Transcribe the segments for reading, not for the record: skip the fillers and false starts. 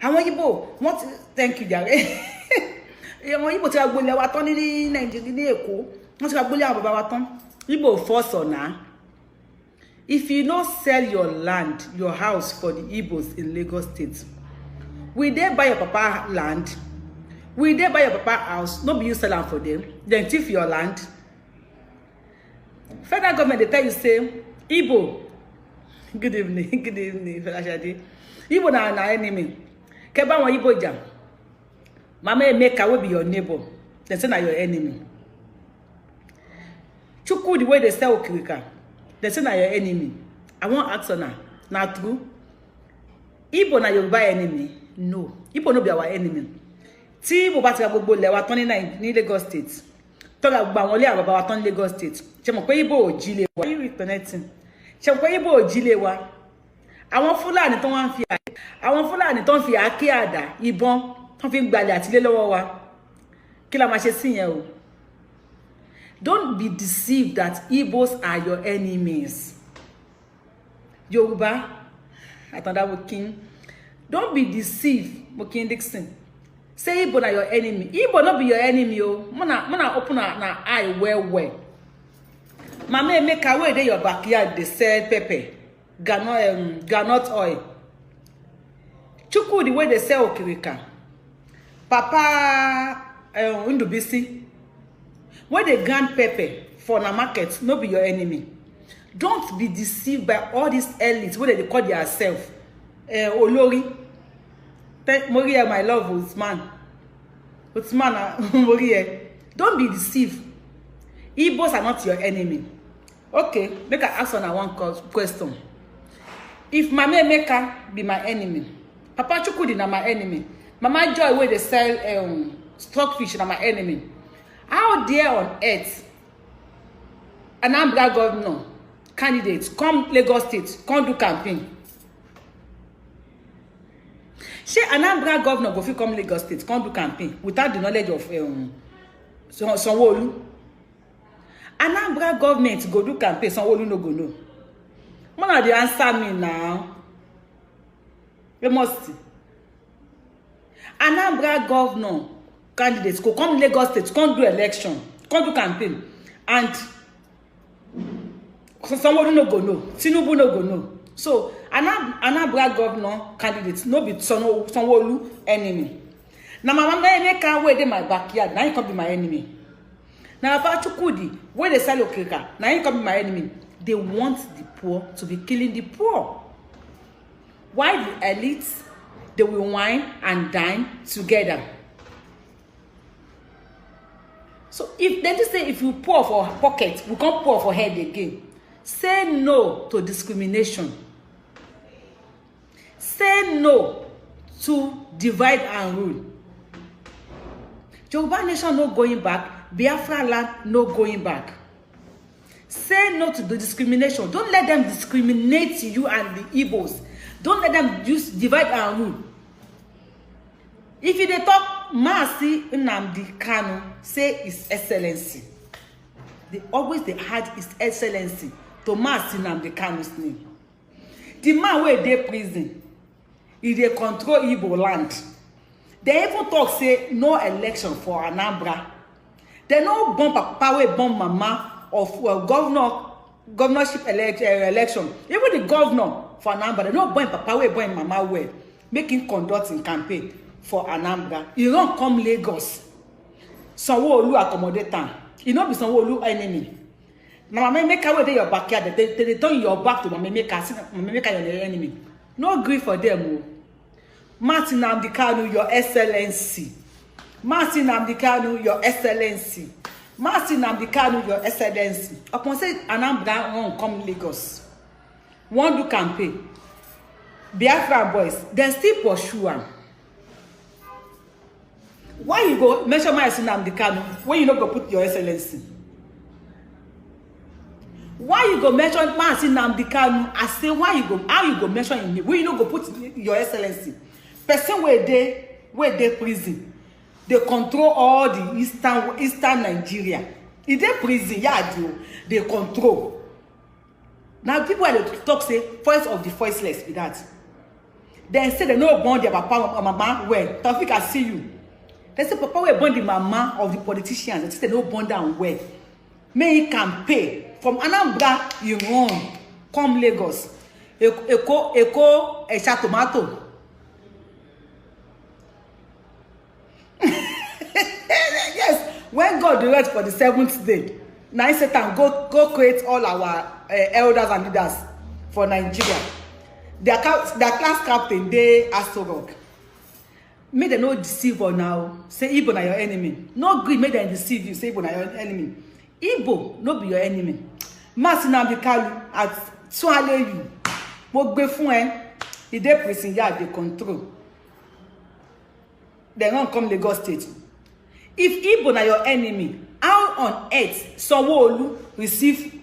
àwọn Igbo wọ́n ti thank you jare àwọn Igbo tí wá gbolé wa tán ní Nigeria ní Èkó wọ́n ti wá gbolé àwọn bàbá wa tán Igbo force ona. If you not sell your land, your house for the Igbos in Lagos State, will they buy your papa land? Will they buy your papa house? No be you sell them for them. Then thief your land. Federal government, they tell you, say, Igbo, good evening, Felashadi. Igbo na enemy. Keba wa Igbo jam. Mama Emeka will be your neighbor. Then say na your enemy. Chuku, the way they sell Okirika. They say na your enemy. I want answer now. Na true. Igbo na Yoruba enemy. No. Igbo no be our enemy. Tí mo bá ti ra gbogbo le wa tán ní Lagos State. Tó ra gbogbo àwọn ilé àwọn bàbá wa tán ní Lagos State. Ṣé mọ̀ pé Igbo ò jí lé wa. You reconnecting. Ṣé mọ̀ pé Igbo ò jí lé wa. Àwọn Fúlàní tó wọ́n fi àwọn Fúlàní tó fi àáké àdá ìbọn tó fi gbalẹ̀ àti lé lọ́wọ́ wa. Kí la máa ṣe sí yẹn o. Don't be deceived that Igbos are your enemies. Yoruba, Atandawo King. Don't be deceived, Mokin Dixon. Say Igbo are your enemy. Igbo not be your enemy, oh. Mona open na eye well. Mama make away there your backyard, they sell pepper, granite oil. Chuku the way they sell Okirika. Papa Ndubisi. When they grant pepper for na market, no be your enemy. Don't be deceived by all these elites, what they call themselves. Olori. Moria, my love, Usman. Moria. Don't be deceived. Igbos are not your enemy. Okay, make I ask on one question. If Mama Emeka be my enemy, Papa Chukudi na my enemy, Mama Joy where they sell stockfish na my enemy. How dare on earth Anambra governor candidates come Lagos State, come do campaign? She Anambra governor go fit come Lagos State, come do campaign without the knowledge of Sanwo-Olu. Anambra government go do campaign, Sanwo-Olu no go know. One of the answer me now. You must. Anambra governor candidates go come Lagos State, come do election, come do campaign, and Sanwo-Olu no go know, Tinubu no go know. So Anambra governor candidates no be Sanwo-Olu enemy. Now Mama Emeka where dey my backyard, now he come be my enemy. Now Papa Chukudi where they sell Okirika, now he come be my enemy. They want the poor to be killing the poor. While the elites, they will wine and dine together. So if they just say if you pour for pocket, we can't pour for head again. Say no to discrimination. Say no to divide and rule. Yoruba nation no going back. Biafra land no going back. Say no to the discrimination. Don't let them discriminate you and the Igbos. Don't let them use divide and rule. If you dey talk Mazi Nnamdi Kanu, say His Excellency. They always they add His Excellency to Mazi Nnamdi Kanu's name. The man where they prison, he dey control Igbo land. They even talk say no election for Anambra. They no bomb papa wey bomb mama of governorship election. Even the governor for Anambra, they no bomb papa wey bomb mama wey making conducting campaign for Anambra. He don't come Lagos. Sanwo-Olu accommodate am. He no be Sanwo-Olu enemy. Now Mama Emeka wey dey your backyard, they turn your back to Mama Emeka. See Mama Emeka your enemy. No grief for them. Martin Nnamdi Kanu, your Excellency. Martin Nnamdi Kanu, your Excellency. Martin Nnamdi Kanu, your Excellency. Upon say Anambra won't come Lagos. Won't do campaign. Biafra boys, then still pursue am. Why you go mention Martin Nnamdi Kanu when you not go put your Excellency? Why you go mention Martin Nnamdi Kanu? I say why you go, how you go mention him? When you not go put your Excellency? Person where they prison, they control all the eastern Nigeria. If they prison, yeah, they control. Now people are talk say voice of the voiceless be that. Then say they no born their papa or mama well. Taufik, I see you. They say papa will born the mama of the politicians. They say they no born down well. May he can pay from Anambra you run come Lagos. Eko Esha tomato. Yes, when God directs for the 7th day, now Satan go create all our elders and leaders for Nigeria. Their class captain, they Aso Rock. May they no deceive or now. Say Igbo na your enemy. No greed, may they deceive you. Say Igbo na your enemy. Igbo no be your enemy. Mass Nnamdi Kanu at swallow you. Mo gbe fun e dey prison yard dey control. They won't come Lagos State. If Igbo na your enemy, how on earth Sanwo-Olu receive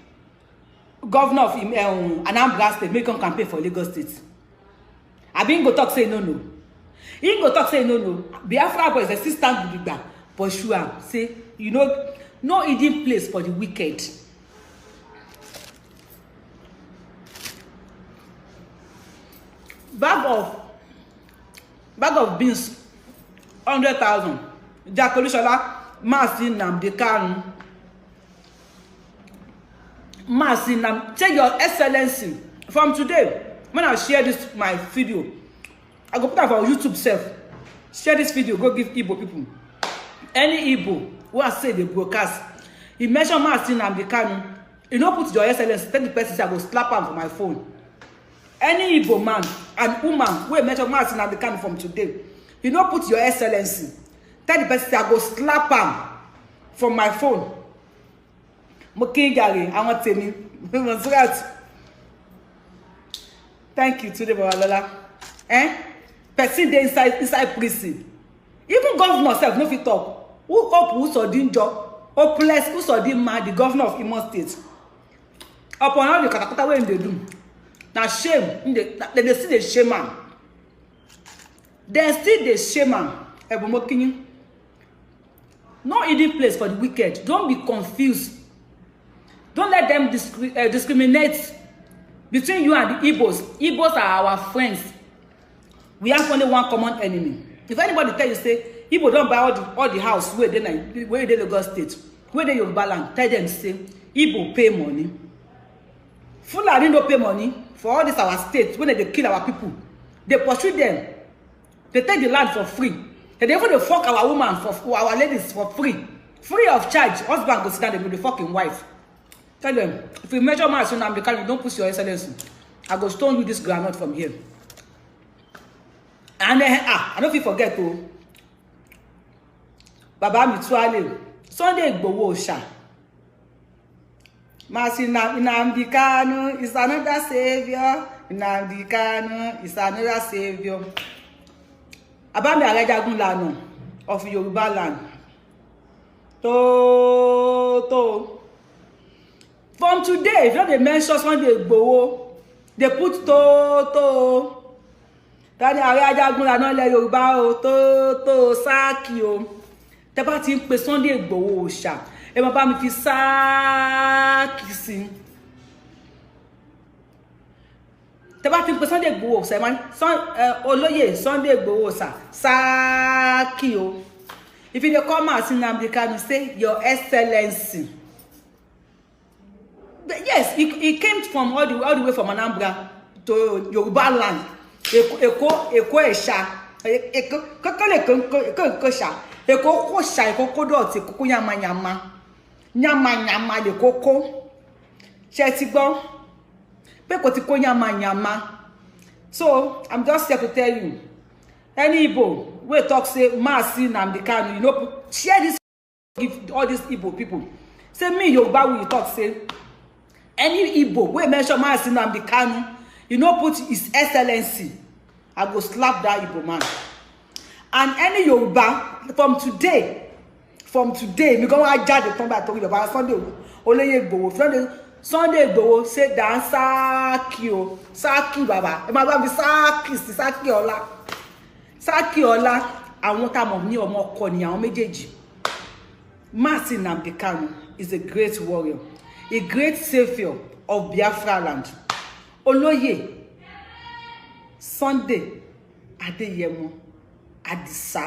governor of Anambra State make him campaign for Lagos State? I been go talk say no. He go talk say no. Biafra boys still stand with the back. But sure, say you know, no hidden place for the wicked. Bag of beans, 100,000. Jacolishola, Masin Nnamdi Kanu. Masin, take your excellency. From today, when I share this my video, I go put it on YouTube self. Share this video, go give Igbo people. Any Igbo who has said they broadcast, he mentioned Masin Nnamdi Kanu. You know, put your excellency, take the person, I go slap him for my phone. Any Igbo man and woman who mention Masin Nnamdi Kanu from today, you know, put your excellency. Tell the person I go slap him from my phone. Mokingari, I want to tell me. Thank you today, Babalola. Person dey inside prison. Even governor self no fit talk. Who up who saw danger? Hopeless who saw the man, the governor of Imo State. Upon all the katakata wey they do. Now shame. They still the shame man. They still the shame man. Ebumokini. No hidden place for the wicked. Don't be confused. Don't let them discriminate between you and the Igbos. Igbos are our friends. We have only one common enemy. If anybody tell you say Igbo don't buy all the house where they Lagos State, where they Yoruba land, tell them say Igbo pay money. Fulani no pay money for all this our state when they kill our people. They pursue them. They take the land for free. They even fuck our woman for our ladies for free. Free of charge. Husband go sit down with the fucking wife. Tell them, if you measure my son, Nnamdi Kanu, don't push your excellency. I go stone you this granite from here. And then, I don't forget to Baba Mitwale, Sunday Igboho Osha. Masin Nnamdi Kanu is another savior. Nnamdi Kanu is another savior. Abami Arejagun Lanu of Yoruba land. From today, if you don't mention Sunday Igboho, they put to. Tani Arejagun Lanu le Yoruba o Saki o. Tẹ́ bá ti ń pe Sunday Igboho Òòṣà, ẹ má bá mi fi Saki sí. Tẹ́ bá ti ń pe Sunday Igboho Òòṣà, ẹ má olóyè Sunday Igboho Òòṣà Saki o. If you dey come out Nnamdi Kanu, say your excellency. Yes, he came from all the way from Anambra to Yoruba land. Eko Esha. Eko Sha. Eko Kosha, Eko Kodoti, Eko Nyama le koko. Ṣé ti gbọ́? Pé kò ti kó nyama. So, I'm just here to tell you. Any Igbo, we talk say Masin Nnamdi Kanu, you know, share this, give all these Igbo people. Say me Yoruba will talk say any Igbo we mention Masin Nnamdi Kanu, you know, put his excellency, I go slap that Igbo man. And any Yoruba from today, me go aja the come back to Yoruba Sunday Olóyè Igboho. Sunday Igboho say dan Saki baba. E ma ba mi Saki Ola. Saki Ola, àwọn tá mọ̀ ní ọmọ ọkọ ni àwọn méjèèjì. Masin Nnamdi Kanu is a great warrior, a great savior of Biafra land. Olóyè Sunday Adéyẹmọ Àdìsá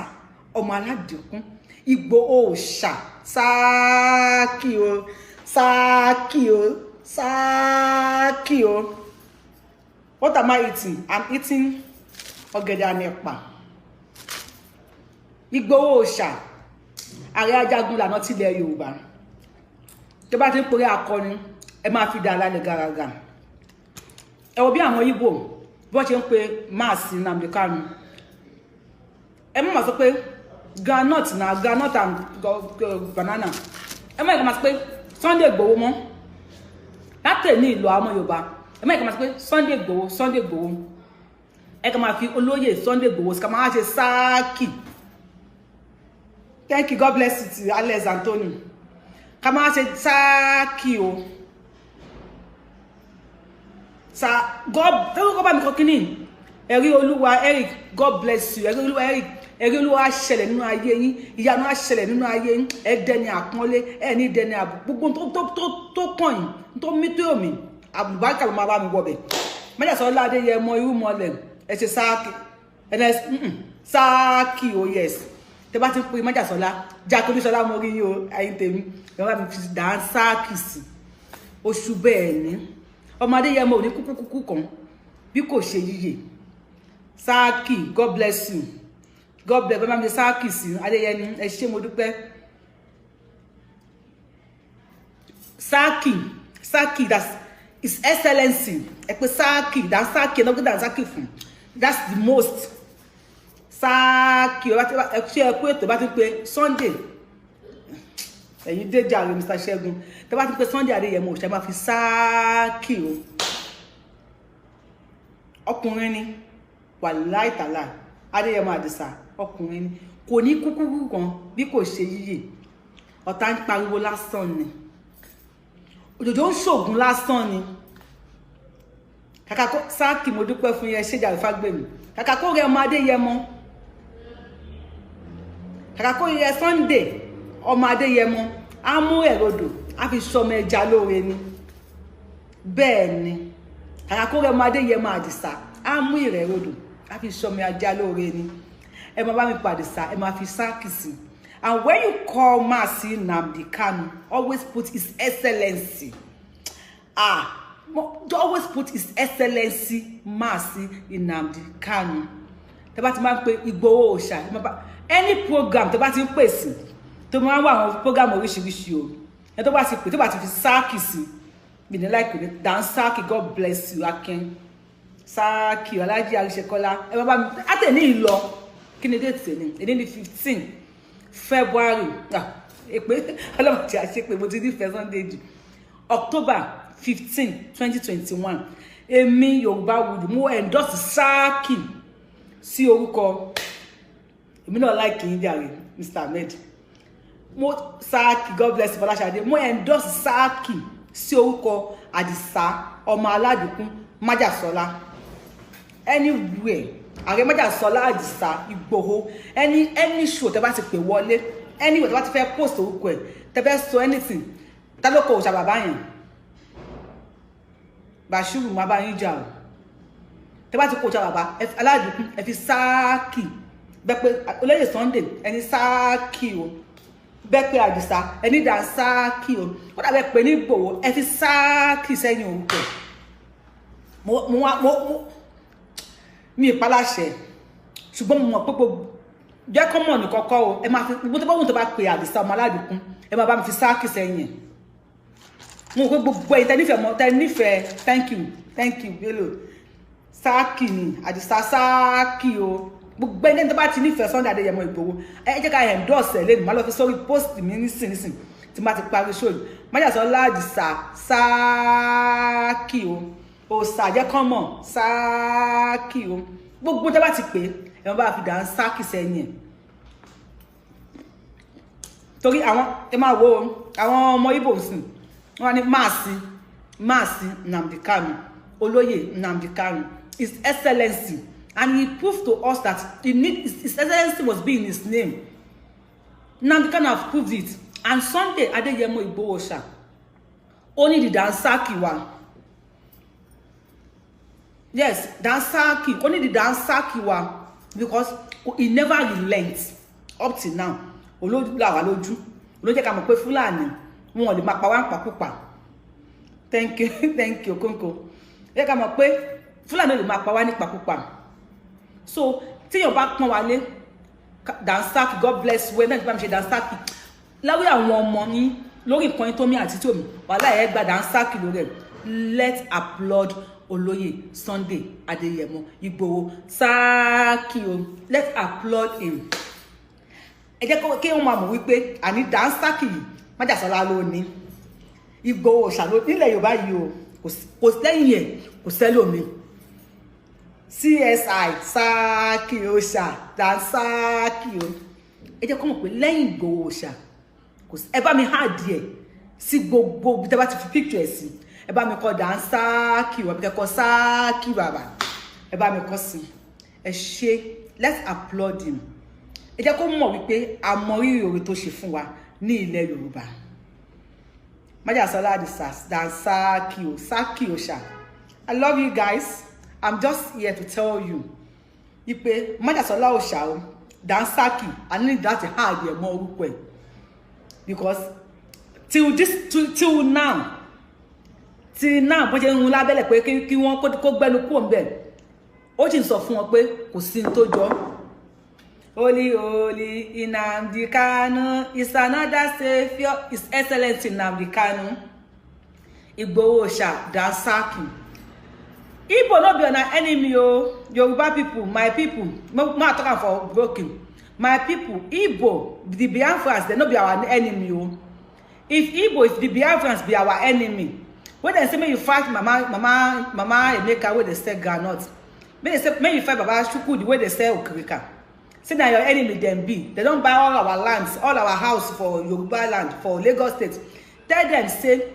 ọmọ Aládìkún Ìgbòho Òòṣà Sáàkì o Sáàkì o Sáàkì o. What am I eating? I'm eating ọ̀gẹ̀dẹ̀ ànẹ̀pà. Ìgbòho Òòṣà ààrẹ ajagun lànà tilẹ̀ Yorùbá. Tó bá ti ń porí akọni ẹ máa fi dá lálẹ́ gàràgà. Ẹ wo bí àwọn Ìgbò bí wọ́n ṣe ń pe máàsì Nnamdi Kanu. Ẹ má máa sọ pé groundnut na groundnut and banana. Ẹ má máa sọ pé Sunday Igboho mọ́. Láti ní ìlú àwọn Yorùbá. Ẹ má máa sọ pé Sunday Igboho Sunday Igboho. Ẹ kàn máa fi olóyè Sunday Igboho ká máa ṣe Sáàkì. Thank you, God bless you, Alex Anthony. Ká máa ṣe Sáàkì o. God, tell you about me cooking. Ẹ̀rí Olúwa Eric, God bless you. Ẹ̀rí Olúwa Eric, ẹ̀rí Olúwa ṣẹlẹ̀ nínú ayé yín, ìyanu á ṣẹlẹ̀ nínú ayé yín. Ẹ dẹni àpọ́nlé, ẹ ní dẹni àbùkù. Gbogbo tó kàn yín, tó mí tó mi. Àbùbáríkà ló máa bá mi wọbẹ̀. Májàsọ́lá Adéyẹmọ Irúmọlẹ̀, ẹ ṣe Sáàkì. Sáàkì o yes. Tẹ́ bá ti pè Májàsọ́lá, Jákèjọ́lá mo rí yín o, ayé tèmi. Ẹ wá mi fi dá Sáàkì sí. Oṣù bẹ́ẹ̀ ni. Ọmọ Adéyẹmọ ò ní kúkú kan bí kò ṣe yíyè. Sáàkì, God bless you. God bless. Bàbá mi Sáàkì sí Adéyẹmọ, ẹ ṣé mo dúpẹ́. Sáàkì, that's His Excellency. Ẹ pé Sáàkì, that's Sáàkì, ẹ lọ́gbọ́dọ̀ Sáàkì fún. That's the most. Sáàkì, ẹ ṣe ẹ pé ètò bá ti pé Sunday. Ẹ̀yin dé jàre Mr. Ṣẹ́gun. Tẹ́ bá ti pé Sunday Adéyẹmọ Òòṣà máa fi Sáàkì o. Ọkùnrin ni wàláì tàláì Adéyẹmọ Àdìsá ọkùnrin ni kò ní kúkúrú kan bí kò ṣe yíyè. Ọ̀tá ń pariwo lásán ni. Òjòjò ń ṣògùn lásán ni. Kàkà kó Sáàkì mo dúpẹ́ fún yẹn ṣé jàre Fágbèmí. Kàkà kó rẹ ọmọ Adéyẹmọ. Kàkà kó rẹ Sunday ọmọ Adéyẹmọ á mú ẹ̀rọdò á fi ṣọmọ ẹja lóore ni. Bẹ́ẹ̀ ni kàkà kó rẹ ọmọ Adéyẹmọ Àdìsá á mú ìrẹ̀rọdò á fi ṣọmọ ẹja lóore ni. Ẹ máa bá mi pa Àdìsá ẹ máa fi Sáàkì sí. And when you call Maasi Nnamdi Kanu, always put His Excellency. Always put His Excellency Maasi Nnamdi Kanu. Tẹ́ bá ti máa ń pe Ìgbòho Òòṣà any program tẹ́ bá ti ń pè sí tó máa ń wá àwọn program oríṣiríṣi o. Ẹ tó bá ti pè tó bá ti fi Sáàkì sí mi ní láìpẹ́ ní Dan Sáàkì, God bless you Akin Sáàkì Aláàjì Àríṣekọ́lá. Ẹ bá mi àtẹ̀ ní ìlọ kí ni déètì ní èdè ní 15 February èpè ọlọ́run tí a ṣe pé mo ti ní fẹ́ Sunday jù October 15 2021 èmi Yorùbá Wùdù mo endorse Sáàkì sí orúkọ èmi náà like yín jàre Mr. Ahmed mo Sáàkì, God bless Fọláṣadé, mo endorse Sáàkì sí orúkọ Àdìsá ọmọ Aládìkún Májàsọ́lá anywhere ààrẹ Májàsọ́lá Àdìsá Ìgbòho any show tẹ́ bá ti pè wọlé anywhere tẹ́ bá ti fẹ́ post orúkọ ẹ̀ tẹ́ fẹ́ sọ anything ta ló kọ òòṣà bàbá yẹn Bashiru má bá yín jà o tẹ́ bá ti kọ òòṣà bàbá Aládìkún ẹ fi Sáàkì bẹ́ẹ̀ pé olóyè Sunday ẹni Sáàkì o bẹ́ẹ̀ pé Àdìsá ẹni dà Sáàkì o ó dàbẹ́ pé ní Ìgbòho ẹ fi Sáàkì sẹ́yìn orúkọ mi ìpaláṣẹ ṣùgbọ́n mo mọ̀ pé jẹ́ kọ́ mọ̀ ní kọ́kọ́ o ẹ máa fi gbogbo tó bá wùn tó bá pè Àdìsá ọmọ Aládìkún ẹ máa bá mi fi Sáàkì sẹ́yìn mo pé gbogbo ẹ̀yin tẹ́ mọ́ tẹ́ nífẹ̀ẹ́ thank you hello Sáàkì ni Àdìsá Sáàkì o gbogbo ẹni tó bá ti nífẹ̀ẹ́ Sunday Adéyẹmọ Ìgbòho ẹ jẹ́ ká endorse ẹ̀ lẹ́nu má lọ fi sórí post mi nísìn tí má ti parí show yìí Májàsọ́lá Àdìsá Sáàkì o òòṣà jẹ́ kán mọ̀ Sáàkì o gbogbo tó bá ti pè é wọ́n bá fi dà ń Sáàkì sẹ́yìn ẹ̀ torí àwọn ẹ máa wo àwọn ọmọ Ìgbò sìn wọ́n ní Maasi Nnamdi Kanu olóyè Nnamdi Kanu His Excellency, and he proved to us that His Excellency must be in his name. Nnamdi Kanu have proved it, and Sunday Adéyẹmọ Ìgbòho Òòṣà only the Dan Sáàkì wa. Yes, Dan Sáàkì only the Dan Sáàkì wa because he never relents up till now. Olódùlàwà lójú ló jẹ́ ká mọ̀ pé Fúlàní wọn ò lè máa pa wá pàkúpà. Thank you Konko. Jẹ́ ká mọ̀ pé Fúlàní ò lè máa pa wá ní pàkúpà. So tíyàn bá pọ́n wálé Dansaki, God bless you, náà ti bá mi ṣe Dansaki láwé àwọn ọmọ ní lórí nǹkan tó mi àti tòmí wàhálà ẹ̀ gba Dansaki lórí ẹ̀. Let's applaud Olóyè Sunday Adéyẹmọ Ìgbòho Sáàkì o. Let's applaud him. Ẹ jẹ́ kí wọ́n máa mọ̀ wípé àní Dansaki yìí Májàsọ́lá ló ní. Ìgbòho ṣàlò nílẹ̀ Yorùbá yìí o kò lẹ́yìn ẹ̀ kò sẹ́lòmí. CSI Sáàkì o ṣà Dansaki o. Ẹ jẹ́ kó mọ̀ pé lẹ́yìn Ìgbòho ṣà ẹ bá mi há díẹ̀ sí gbogbo bí tẹ́ bá ti fi picture ẹ̀ sí. Ẹ bá mi kọ Dansaki o, ẹ bá mi kọ Sáàkì bàbá. Ẹ bá mi kọ sí. Ẹ ṣé, let's applaud him. Ẹ jẹ́ kó mọ̀ wípé a mọ rírì oore tó ṣe fún wa ní ilẹ̀ Yorùbá. Májàsọ́lá Dansaki o, Sáàkì o ṣà. I love you guys. I'm just here to tell you. Ipe Májàsọ́lá o ṣà o, Dansaki, I need that to hard ẹ̀ mọ́ orúkọ ẹ̀. Because till now bó ṣe ń run lábẹ́lẹ̀ pé kí wọ́n kó gbẹ́nu kúrò ń bẹ̀. Ó sì ń sọ fún wọn pé kò sí ní tó jọ. Holy Nnamdi Kanu is another savior. His Excellency Nnamdi Kanu. Igboho Oòṣà Dansaki. Igbo no be an enemy o. Yoruba people, my people. No talking for broken. My people, Igbo, the Biafrans, they no be our enemy o. If the Biafrans be our enemy, when they say may you fight Mama Emeka where they sell groundnut, may you fight Baba Chukwudi the way they sell Okrika. Say that your enemy them be. They don't buy all our lands, all our house for Yoruba land, for Lagos State. Tell them, say,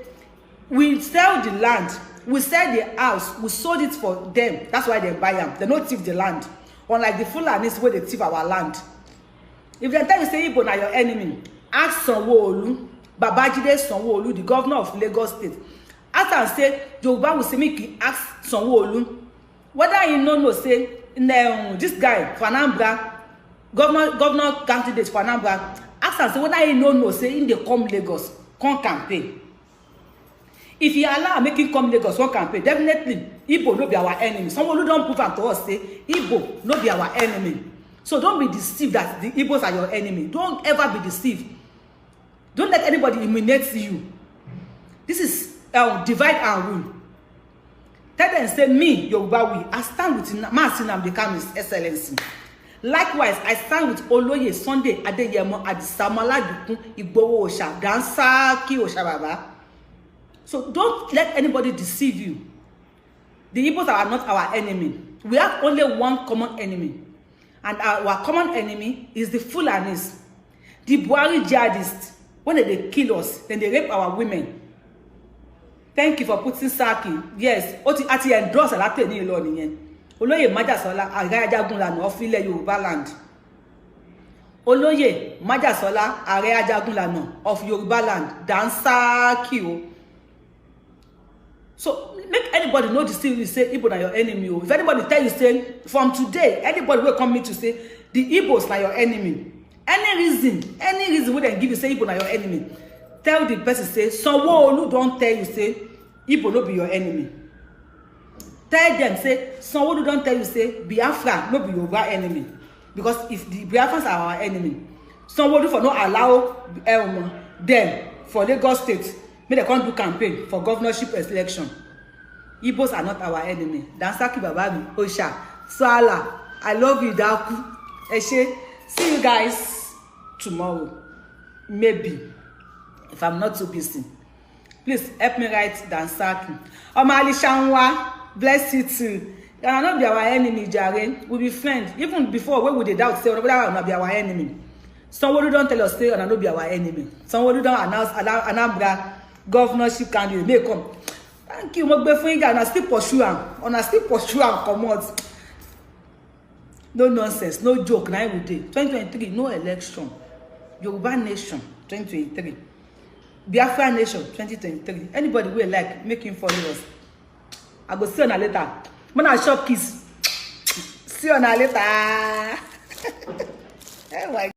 we sell the land, we sell the house, we sold it for them. That's why they buy them. They don't thief the land. Unlike the Fulanis where they thief our land. If they tell you say Igbo na your enemy, ask Sanwo-Olu, Babajide Sanwo-Olu, the governor of Lagos State. Ask and say, Yoruba will say me ask Sanwo-Olu. Whether you know say this guy for Anambra, governor candidate for Anambra, ask and say whether you know say in the come Lagos, come campaign. If you allow make him come Lagos, come campaign, definitely Igbo no be our enemy. Someone who don't prove am to us say Igbo no be our enemy. So don't be deceived that the Igbos are your enemy. Don't ever be deceived. Don't let anybody humiliate you. This is divide and rule. Tell them say me, Yoruba, I stand with Mazi Nnamdi Kanu's Excellency. Likewise, I stand with Oloye Sunday Adeyemo Adisama Ladikun Igboho Oòṣà Dansaki Oòṣà Baba. So don't let anybody deceive you. The Igbos are not our enemy. We have only one common enemy. And our common enemy is the Fulanis. The Buhari jihadists. When they kill us, then they rape our women. Thank you for putting Saki. Yes, ati endorse alate ni lo niyen. Olóyè Májàsọ́lá Ààrẹ Ajagunlànà of ilẹ̀ Yorùbá land. Olóyè Májàsọ́lá Ààrẹ Ajagunlànà of Yorùbá land. Dansaki o. So make anybody know the still you say Igbo na your enemy. If anybody tell you say from today, anybody will come me to say the Igbos na your enemy. Any reason we then give you say Igbo na your enemy. Tell the person say Sanwo-Olu don't tell you say Igbo no be your enemy. Tell them say Sanwo-Olu don't tell you say Biafra no be your enemy. Because if the Biafrans are our enemy, Sanwo-Olu for no allow them for Lagos State. May they come do campaign for governorship election. Igbos are not our enemy. Dansaki Bababi, Osha, Swala. I love you, Daku. Eshe. See you guys tomorrow. Maybe. If I'm not too busy. Please help me write Dansaki. Omali Shanwa. Bless you too. You are not be our enemy, Jare. We'll be friends. Even before, when we did doubt, say, whether or not be our enemy. Someone don't tell us, say, or not be our enemy. Someone don't announce Anambra governorship candidate may come. Thank you, Mogbe Finga, and I still pursue am, come out. No nonsense, no joke, now every day. 2023, no election. Yoruba Nation, 2023. Biafra Nation, 2023. Anybody will like, make him follow us. I go see you later. When I shop kiss. See you later. Oh my